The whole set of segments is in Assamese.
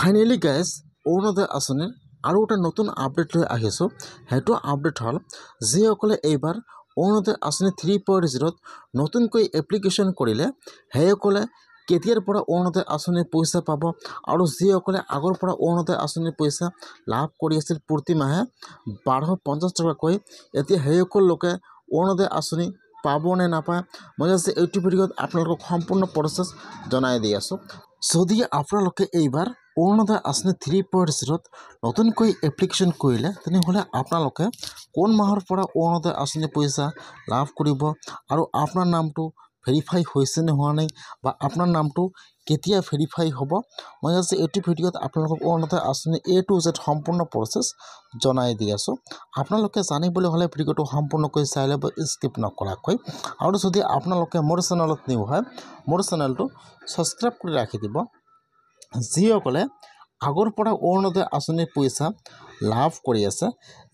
ফাইনেলি গাইজ অৰুণোদয় আঁচনিৰ আৰু এটা নতুন আপডেট লৈ আহিছোঁ। সেইটো আপডেট হ'ল যিসকলে এইবাৰ অৰুণোদয় আঁচনি 3.0ত নতুনকৈ এপ্লিকেশ্যন কৰিলে সেইসকলে কেতিয়াৰ পৰা অৰুণোদয় আঁচনিৰ পইচা পাব আৰু যিসকলে আগৰ পৰা অৰুণোদয় আঁচনিৰ পইচা লাভ কৰি আছিল প্ৰতি মাহে 1250 টকাকৈ, এতিয়া সেইসকল লোকে অৰুণোদয় আঁচনি পাব নে নাপায় মই আজি এইটো ভিডিঅ'ত আপোনালোকক সম্পূৰ্ণ প্ৰচেছ জনাই দি আছোঁ। যদি আপোনালোকে এইবাৰ অৰুণোদয় আঁচনি 3.0ত নতুনকৈ এপ্লিকেশ্যন কৰিলে তেনেহ'লে আপোনালোকে কোন মাহৰ পৰা অৰুণোদয় আঁচনি পইচা লাভ কৰিব আৰু আপোনাৰ নামটো ভেৰিফাই হৈছে নে হোৱা নাই বা আপোনাৰ নামটো কেতিয়া ভেৰিফাই হ'ব মই আজি এইটো ভিডিঅ'ত আপোনালোকক অৰুণোদয় আঁচনি A to Z সম্পূৰ্ণ প্ৰচেছ জনাই দি আছোঁ। আপোনালোকে জানিবলৈ হ'লে ভিডিঅ'টো সম্পূৰ্ণকৈ চাই ল'ব স্কিপ নকৰাকৈ, আৰু যদি আপোনালোকে মোৰ চেনেলত নিউ হয় মোৰ চেনেলটো ছাবস্ক্ৰাইব কৰি ৰাখি দিব। যিসকলে আগৰ পৰা অৰুণোদয় আঁচনিৰ পইচা লাভ কৰি আছে,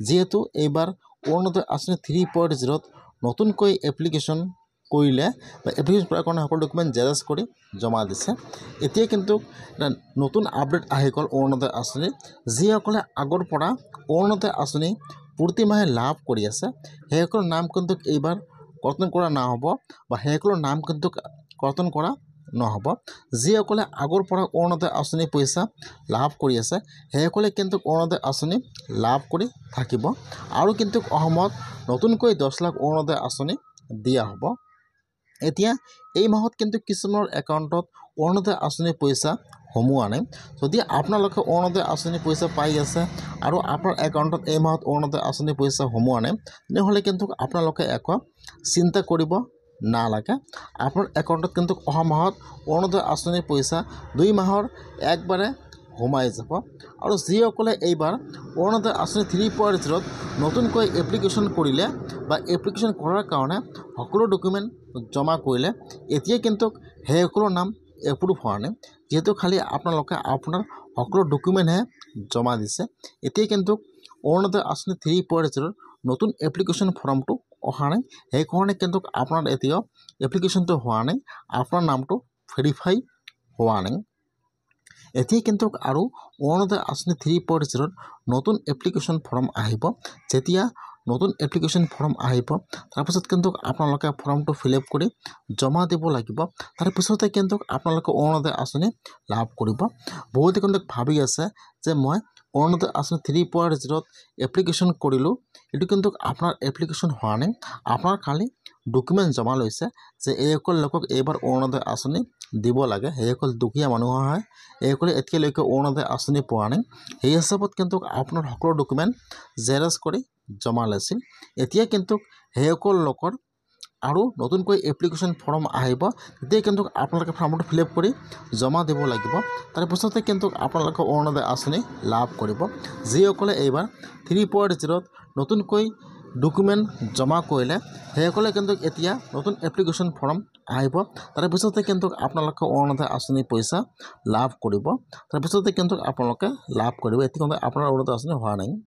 যিহেতু এইবাৰ অৰুণোদয় আঁচনি 3.0ত নতুনকৈ এপ্লিকেশ্যন কৰিলে বা এপ্লিকেশ্যন কৰাৰ কাৰণে সকলো ডকুমেণ্ট জেৰক্স কৰি জমা দিছে। এতিয়া কিন্তু নতুন আপডেট আহি গ'ল অৰুণোদয় আঁচনি। যিসকলে আগৰ পৰা অৰুণোদয় আঁচনি প্ৰতি মাহে লাভ কৰি আছে সেইসকলৰ নাম কিন্তু এইবাৰ কৰ্তন কৰা নহ'ব বা সেইসকলৰ নাম কিন্তু কৰ্তন কৰা নহ'ব। যিসকলে আগৰ পৰা অৰুণোদয় আঁচনি পইচা লাভ কৰি আছে সেইসকলে কিন্তু অৰুণোদয় আঁচনি লাভ কৰি থাকিব আৰু কিন্তু অসমত নতুনকৈ 10 লাখ অৰুণোদয় আঁচনি দিয়া হ'ব। এতিয়া এই মাহত কিন্তু কিছুমানৰ একাউণ্টত অৰুণোদয় আঁচনি পইচা সোমোৱা নাই। যদি আপোনালোকে অৰুণোদয় আঁচনি পইচা পাই আছে আৰু আপোনাৰ একাউণ্টত এই মাহত অৰুণোদয় আঁচনি পইচা সোমোৱা নাই তেনেহ'লে কিন্তু আপোনালোকে একো চিন্তা কৰিব নালাগে। আপোনাৰ একাউণ্টত কিন্তু অহা মাহত অৰুণোদয় আঁচনিৰ পইচা 2 মাহৰ একবাৰে সোমাই যাব। আৰু যিসকলে এইবাৰ অৰুণোদয় আঁচনি 3.0ত নতুনকৈ এপ্লিকেশ্যন কৰিলে বা এপ্লিকেশ্যন কৰাৰ কাৰণে সকলো ডকুমেণ্ট জমা কৰিলে এতিয়া কিন্তু সেইসকলৰ নাম এপ্ৰুভ হোৱা নাই, যিহেতু খালি আপোনালোকে আপোনাৰ সকলো ডকুমেণ্টহে জমা দিছে। এতিয়া কিন্তু অৰুণোদয় আঁচনি 3.0ৰ নতুন এপ্লিকেশ্যন ফৰ্মটো অহা নাই, সেইকাৰণে কিন্তু আপোনাৰ এতিয়াও এপ্লিকেশ্যনটো হোৱা নাই, আপোনাৰ নামটো ভেৰিফাই হোৱা নাই। এতিয়া কিন্তু আৰু অৰুণোদয় আঁচনি 3.0ৰ নতুন এপ্লিকেশ্যন ফৰ্ম আহিব। যেতিয়া নতুন এপ্লিকেশ্যন ফৰ্ম আহিব তাৰপিছত কিন্তু আপোনালোকে ফৰ্মটো ফিল আপ কৰি জমা দিব লাগিব। তাৰপিছতে কিন্তু আপোনালোকে অৰুণোদয় আঁচনি লাভ কৰিব। বহুতে কিন্তু ভাবি আছে যে মই অৰুণোদয় আঁচনি 3.0ত এপ্লিকেশ্যন কৰিলোঁ, এইটো কিন্তু আপোনাৰ এপ্লিকেশ্যন হোৱা নাই, আপোনাৰ খালি ডকুমেণ্ট জমা লৈছে যে এইসকল লোকক এইবাৰ অৰুণোদয় আঁচনি দিব লাগে, সেইসকল দুখীয়া মানুহ হয়, এইসকলে এতিয়ালৈকে অৰুণোদয় আঁচনি পোৱা নাই। সেই হিচাপত কিন্তু আপোনাৰ সকলো ডকুমেণ্ট জেৰক্স কৰি জমা লৈছিল। এতিয়া কিন্তু সেইসকল লোকৰ আৰু নতুনকৈ এপ্লিকেশ্যন ফৰ্ম আহিব, তেতিয়া কিন্তু আপোনালোকে ফৰ্মটো ফিল আপ কৰি জমা দিব লাগিব। তাৰপিছতে কিন্তু আপোনালোকে অৰুণোদয় আঁচনি লাভ কৰিব। যিসকলে এইবাৰ 3.0ত নতুনকৈ ডকুমেণ্ট জমা কৰিলে সেইসকলে কিন্তু এতিয়া নতুন এপ্লিকেশ্যন ফৰ্ম আহিব, তাৰপিছতে কিন্তু আপোনালোকে অৰুণোদয় আঁচনি পইচা লাভ কৰিব। তাৰপিছতে কিন্তু আপোনালোকে লাভ কৰিব। এতিয়া কিন্তু আপোনাৰ অৰুণোদয় আঁচনি হোৱা নাই।